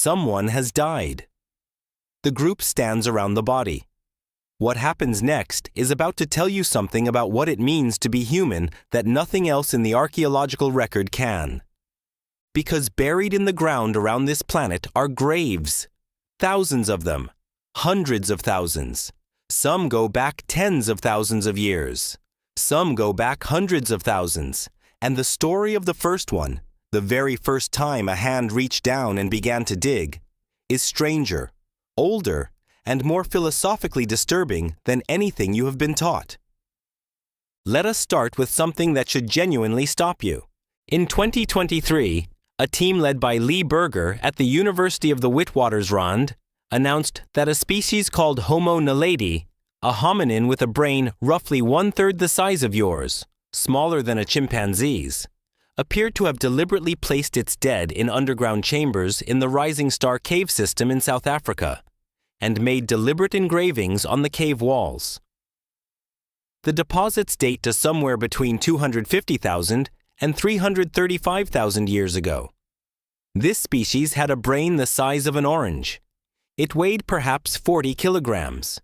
Someone has died. The group stands around the body. What happens next is about to tell you something about what it means to be human that nothing else in the archaeological record can. Because buried in the ground around this planet are graves. Thousands of them. Hundreds of thousands. Some go back tens of thousands of years. Some go back hundreds of thousands. And the story of the first one, the very first time a hand reached down and began to dig, is stranger, older, and more philosophically disturbing than anything you have been taught. Let us start with something that should genuinely stop you. In 2023, a team led by Lee Berger at the University of the Witwatersrand announced that a species called Homo naledi, a hominin with a brain roughly one-third the size of yours, smaller than a chimpanzee's, appeared to have deliberately placed its dead in underground chambers in the Rising Star cave system in South Africa, and made deliberate engravings on the cave walls. The deposits date to somewhere between 250,000 and 335,000 years ago. This species had a brain the size of an orange. It weighed perhaps 40 kilograms.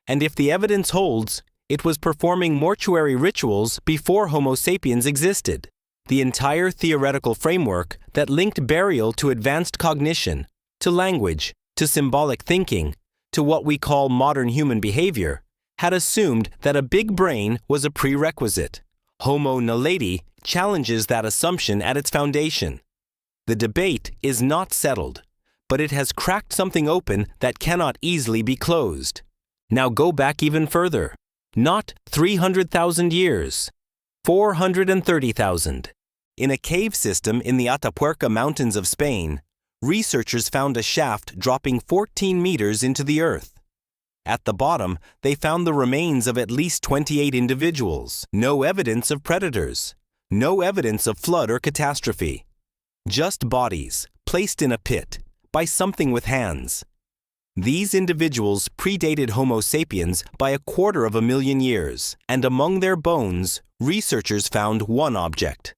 And if the evidence holds, it was performing mortuary rituals before Homo sapiens existed. The entire theoretical framework that linked burial to advanced cognition, to language, to symbolic thinking, to what we call modern human behavior, had assumed that a big brain was a prerequisite. Homo naledi challenges that assumption at its foundation. The debate is not settled, but it has cracked something open that cannot easily be closed. Now go back even further. Not 300,000 years. 430,000. In a cave system in the Atapuerca Mountains of Spain, researchers found a shaft dropping 14 meters into the earth. At the bottom, they found the remains of at least 28 individuals. No evidence of predators. No evidence of flood or catastrophe. Just bodies, placed in a pit, by something with hands. These individuals predated Homo sapiens by 250,000 years, and among their bones, researchers found one object.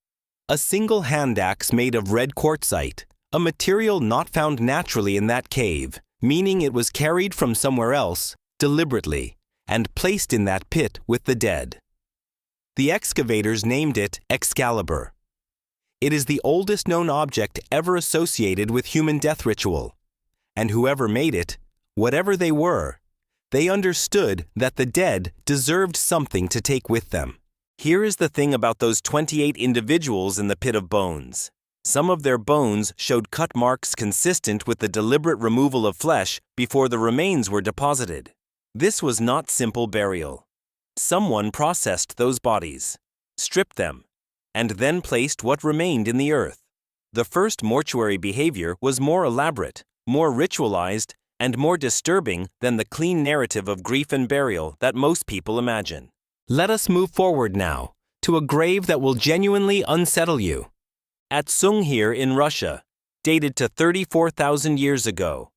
A single handaxe made of red quartzite, a material not found naturally in that cave, meaning it was carried from somewhere else, deliberately, and placed in that pit with the dead. The excavators named it Excalibur. It is the oldest known object ever associated with human death ritual, and whoever made it, whatever they were, they understood that the dead deserved something to take with them. Here is the thing about those 28 individuals in the pit of bones. Some of their bones showed cut marks consistent with the deliberate removal of flesh before the remains were deposited. This was not simple burial. Someone processed those bodies, stripped them, and then placed what remained in the earth. The first mortuary behavior was more elaborate, more ritualized, and more disturbing than the clean narrative of grief and burial that most people imagine. Let us move forward now to a grave that will genuinely unsettle you. At Sunghir in Russia, dated to 34,000 years ago,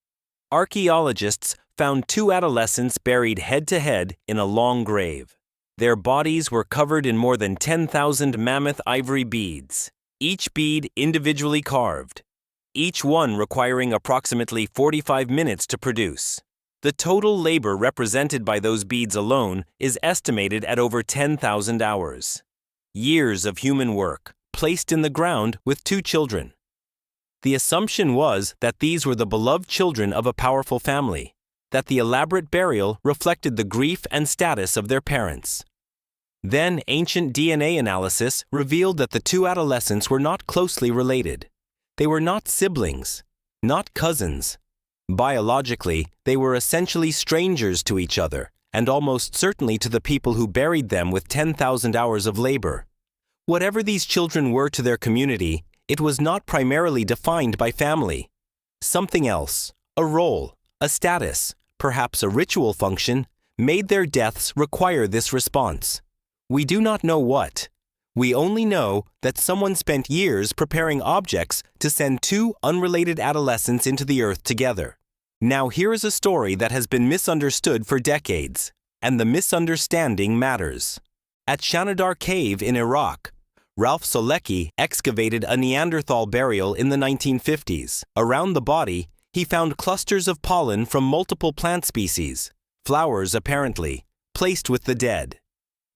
archaeologists found two adolescents buried head-to-head in a long grave. Their bodies were covered in more than 10,000 mammoth ivory beads, each bead individually carved, each one requiring approximately 45 minutes to produce. The total labor represented by those beads alone is estimated at over 10,000 hours. Years of human work, placed in the ground with two children. The assumption was that these were the beloved children of a powerful family, that the elaborate burial reflected the grief and status of their parents. Then ancient DNA analysis revealed that the two adolescents were not closely related. They were not siblings, not cousins. Biologically, they were essentially strangers to each other, and almost certainly to the people who buried them with 10,000 hours of labor. Whatever these children were to their community, it was not primarily defined by family. Something else, a role, a status, perhaps a ritual function, made their deaths require this response. We do not know what. We only know that someone spent years preparing objects to send two unrelated adolescents into the earth together. Now here is a story that has been misunderstood for decades, and the misunderstanding matters. At Shanidar Cave in Iraq, Ralph Solecki excavated a Neanderthal burial in the 1950s. Around the body, He found clusters of pollen from multiple plant species, flowers apparently, placed with the dead.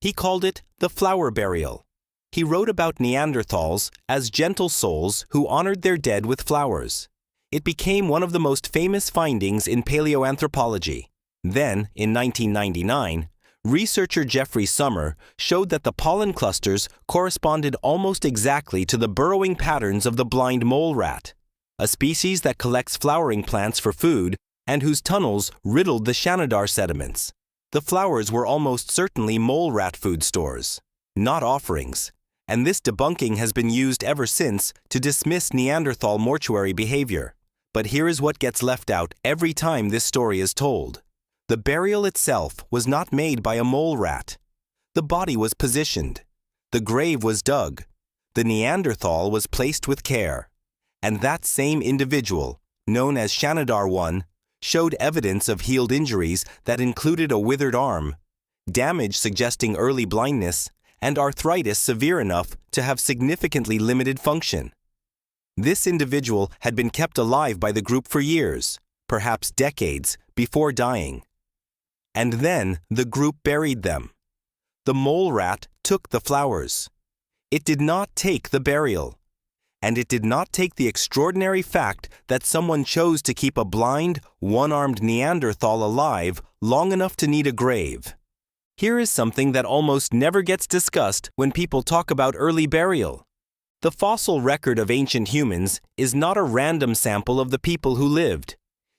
He called it the flower burial. He wrote about Neanderthals as gentle souls who honored their dead with flowers. It became one of the most famous findings in paleoanthropology. Then, in 1999, researcher Jeffrey Sommer showed that the pollen clusters corresponded almost exactly to the burrowing patterns of the blind mole rat, a species that collects flowering plants for food and whose tunnels riddled the Shanidar sediments. The flowers were almost certainly mole rat food stores, not offerings, and this debunking has been used ever since to dismiss Neanderthal mortuary behavior. But here is what gets left out every time this story is told. The burial itself was not made by a mole rat. The body was positioned. The grave was dug. The Neanderthal was placed with care. And that same individual, known as Shanidar I, showed evidence of healed injuries that included a withered arm, damage suggesting early blindness, and arthritis severe enough to have significantly limited function. This individual had been kept alive by the group for years, perhaps decades, before dying. And then the group buried them. The mole rat took the flowers. It did not take the burial. And it did not take the extraordinary fact that someone chose to keep a blind, one-armed Neanderthal alive long enough to need a grave. Here is something that almost never gets discussed when people talk about early burial. The fossil record of ancient humans is not a random sample of the people who lived.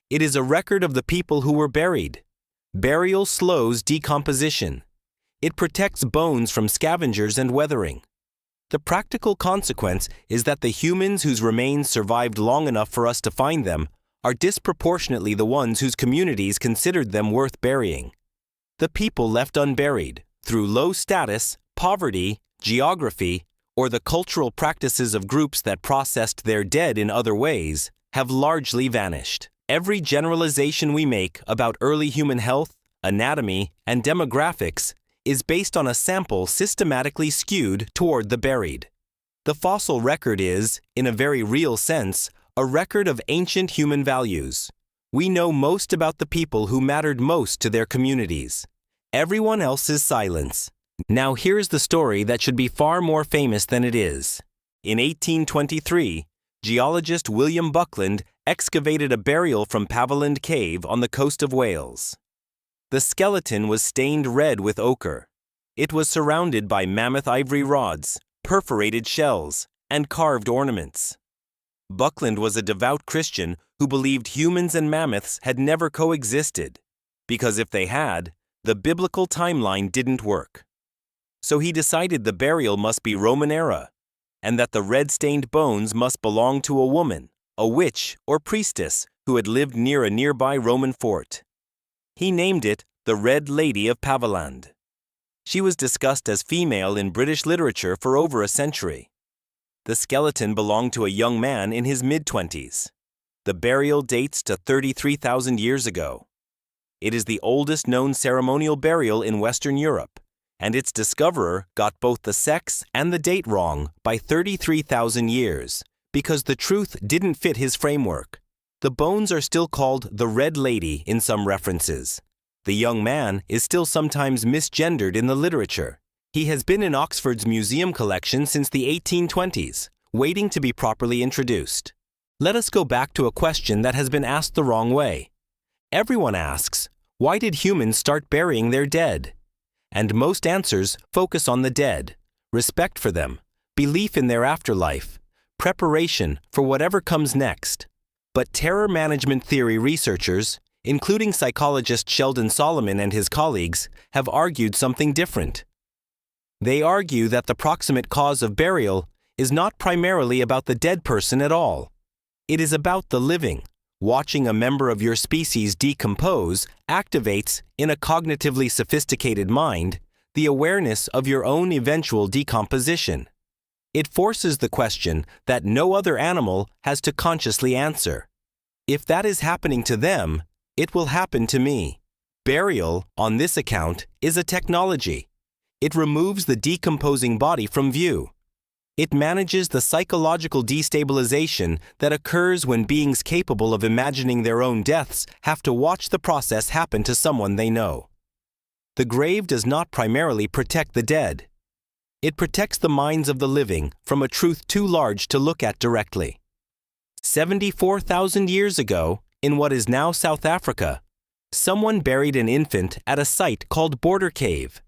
It is a record of the people who were buried. Burial slows decomposition. It protects bones from scavengers and weathering. The practical consequence is that the humans whose remains survived long enough for us to find them are disproportionately the ones whose communities considered them worth burying. The people left unburied, through low status, poverty, geography, or the cultural practices of groups that processed their dead in other ways, have largely vanished. Every generalization we make about early human health, anatomy, and demographics is based on a sample systematically skewed toward the buried. The fossil record is, in a very real sense, a record of ancient human values. We know most about the people who mattered most to their communities. Everyone else is silence. Now here's the story that should be far more famous than it is. In 1823, geologist William Buckland excavated a burial from Paviland Cave on the coast of Wales. The skeleton was stained red with ochre. It was surrounded by mammoth ivory rods, perforated shells, and carved ornaments. Buckland was a devout Christian who believed humans and mammoths had never coexisted, because if they had, the biblical timeline didn't work. So he decided the burial must be Roman era, and that the red-stained bones must belong to a woman, a witch or priestess who had lived near a nearby Roman fort. He named it the Red Lady of Paviland. She was discussed as female in British literature for over a century. The skeleton belonged to a young man in his mid-20s. The burial dates to 33,000 years ago. It is the oldest known ceremonial burial in Western Europe, and its discoverer got both the sex and the date wrong by 33,000 years, because the truth didn't fit his framework. The bones are still called the Red Lady in some references. The young man is still sometimes misgendered in the literature. He has been in Oxford's museum collection since the 1820s, waiting to be properly introduced. Let us go back to a question that has been asked the wrong way. Everyone asks, why did humans start burying their dead? And most answers focus on the dead, respect for them, belief in their afterlife, preparation for whatever comes next. But terror management theory researchers, including psychologist Sheldon Solomon and his colleagues, have argued something different. They argue that the proximate cause of burial is not primarily about the dead person at all. It is about the living. Watching a member of your species decompose activates, in a cognitively sophisticated mind, the awareness of your own eventual decomposition. It forces the question that no other animal has to consciously answer. If that is happening to them, it will happen to me. Burial, on this account, is a technology. It removes the decomposing body from view. It manages the psychological destabilization that occurs when beings capable of imagining their own deaths have to watch the process happen to someone they know. The grave does not primarily protect the dead. It protects the minds of the living from a truth too large to look at directly. 74,000 years ago, in what is now South Africa, someone buried an infant at a site called Border Cave.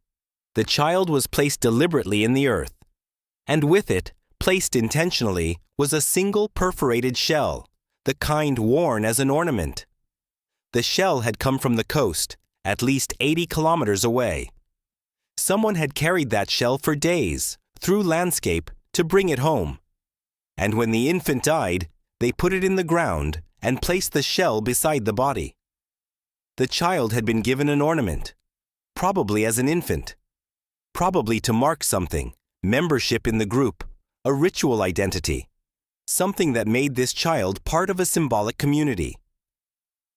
The child was placed deliberately in the earth, and with it, placed intentionally, was a single perforated shell, the kind worn as an ornament. The shell had come from the coast, at least 80 kilometers away. Someone had carried that shell for days, through landscape, to bring it home. And when the infant died, they put it in the ground and placed the shell beside the body. The child had been given an ornament, probably as an infant, probably to mark something, membership in the group, a ritual identity, something that made this child part of a symbolic community.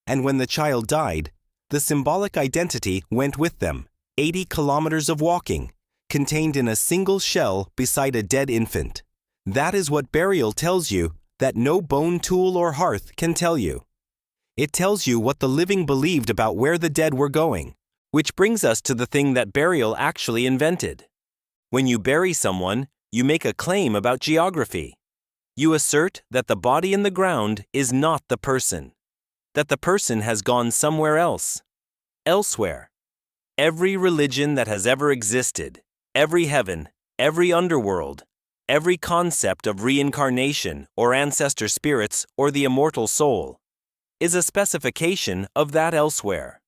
And when the child died, the symbolic identity went with them, 80 kilometers of walking, contained in a single shell beside a dead infant. That is what burial tells you that no bone tool or hearth can tell you. It tells you what the living believed about where the dead were going, which brings us to the thing that burial actually invented. When you bury someone, you make a claim about geography. You assert that the body in the ground is not the person, that the person has gone somewhere else, elsewhere. Every religion that has ever existed, every heaven, every underworld, every concept of reincarnation or ancestor spirits or the immortal soul, is a specification of that elsewhere.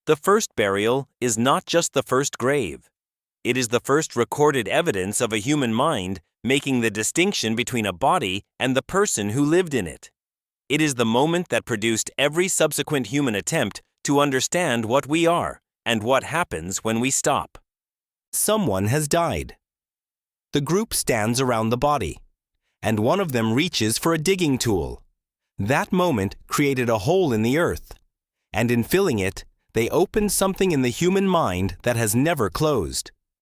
The first burial is not just the first grave. It is the first recorded evidence of a human mind making the distinction between a body and the person who lived in it. It is the moment that produced every subsequent human attempt to understand what we are and what happens when we stop. Someone has died. The group stands around the body, and one of them reaches for a digging tool. That moment created a hole in the earth, and in filling it, they opened something in the human mind that has never closed.